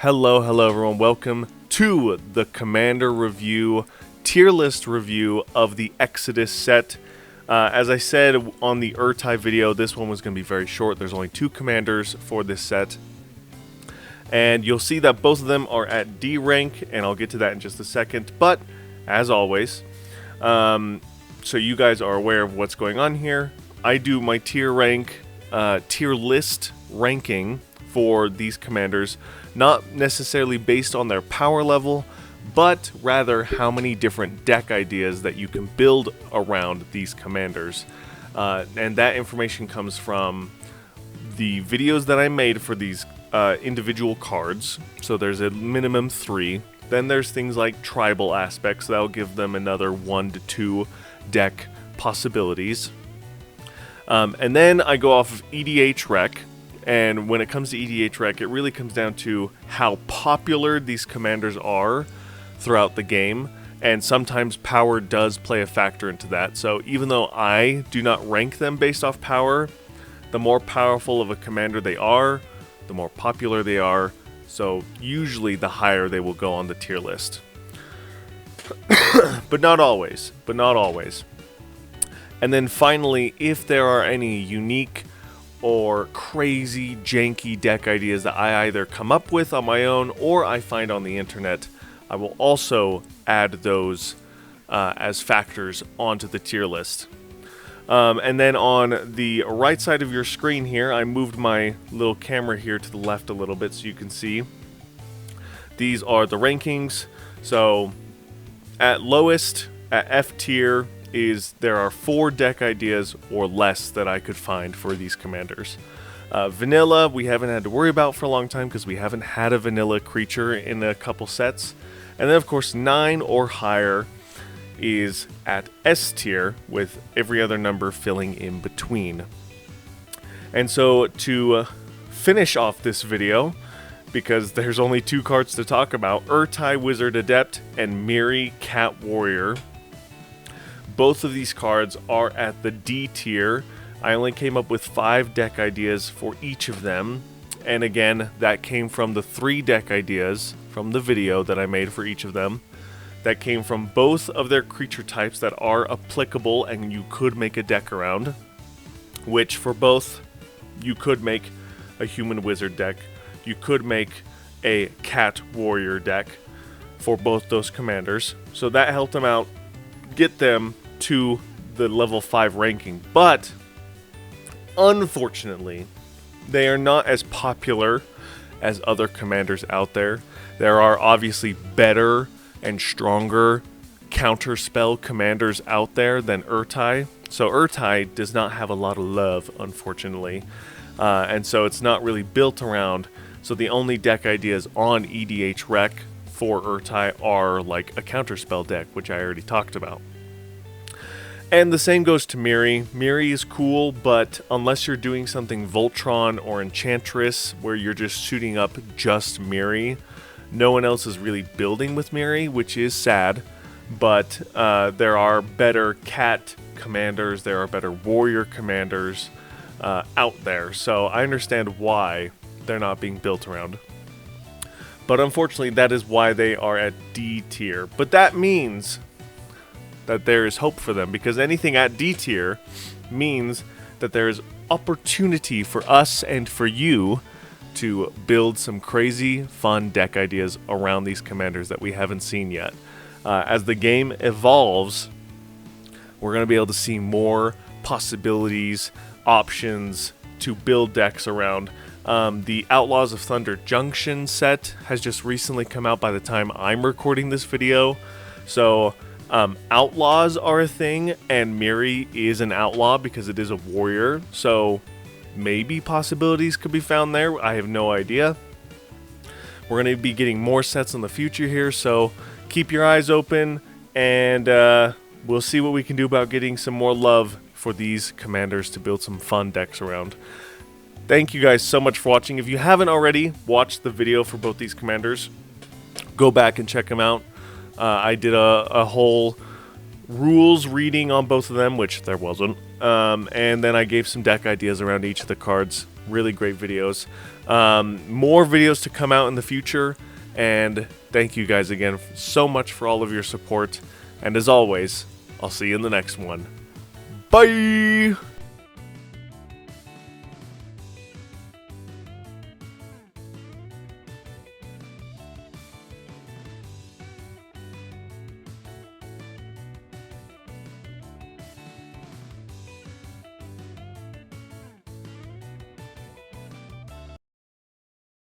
Hello everyone, welcome to the Commander Review, tier list review of the Exodus set. As I said on the Urtai video, this one was going to be very short. There's only 2 commanders for this set. And you'll see that both of them are at D rank, and I'll get to that in just a second. But, as always, so you guys are aware of what's going on here, I do my tier list ranking for these commanders, not necessarily based on their power level, but rather how many different deck ideas that you can build around these commanders. And that information comes from the videos that I made for these individual cards. So there's a minimum 3. Then there's things like tribal aspects that'll give them another 1 to 2 deck possibilities. And then I go off of EDH Rec. And when it comes to EDH Rec, it really comes down to how popular these commanders are throughout the game, and sometimes power does play a factor into that. So even though I do not rank them based off power, the more powerful of a commander they are, the more popular they are, so usually the higher they will go on the tier list. But not always. And then finally, if there are any unique or crazy janky deck ideas that I either come up with on my own or I find on the internet, I will also add those as factors onto the tier list. And then on the right side of your screen here, I moved my little camera here to the left a little bit so you can see. These are the rankings. So at lowest, at F tier, there are 4 deck ideas or less that I could find for these commanders. Vanilla, we haven't had to worry about for a long time because we haven't had a vanilla creature in a couple sets. And then of course 9 or higher is at S tier, with every other number filling in between. And so to finish off this video, because there's only 2 cards to talk about, Urtai Wizard Adept and Miri Cat Warrior. Both of these cards are at the D tier. I only came up with 5 deck ideas for each of them. And again, that came from the 3 deck ideas from the video that I made for each of them. That came from both of their creature types that are applicable and you could make a deck around. Which for both, you could make a human wizard deck. You could make a cat warrior deck for both those commanders. So that helped them out, get them to the level 5 ranking, but unfortunately they are not as popular as other commanders out there. There are obviously better and stronger counterspell commanders out there than Urtai, so Urtai does not have a lot of love, unfortunately, and so it's not really built around. So the only deck ideas on EDH Rec for Urtai are like a counterspell deck, which I already talked about. And the same goes to Miri. Miri is cool, but unless you're doing something Voltron or Enchantress where you're just shooting up just Miri, no one else is really building with Miri, which is sad. But there are better cat commanders, there are better warrior commanders out there. So I understand why they're not being built around. But unfortunately, that is why they are at D tier. But that means that there is hope for them, because anything at D tier means that there is opportunity for us and for you to build some crazy fun deck ideas around these commanders that we haven't seen yet. As the game evolves, we're going to be able to see more possibilities, options to build decks around. The Outlaws of Thunder Junction set has just recently come out by the time I'm recording this video. So outlaws are a thing, and Miri is an outlaw because it is a warrior, so maybe possibilities could be found there. I have no idea. We're going to be getting more sets in the future here, so keep your eyes open, and we'll see what we can do about getting some more love for these commanders to build some fun decks around. Thank you guys so much for watching. If you haven't already watched the video for both these commanders, go back and check them out. I did a whole rules reading on both of them, which there wasn't. And then I gave some deck ideas around each of the cards. Really great videos. More videos to come out in the future, and thank you guys again so much for all of your support. And as always, I'll see you in the next one. Bye!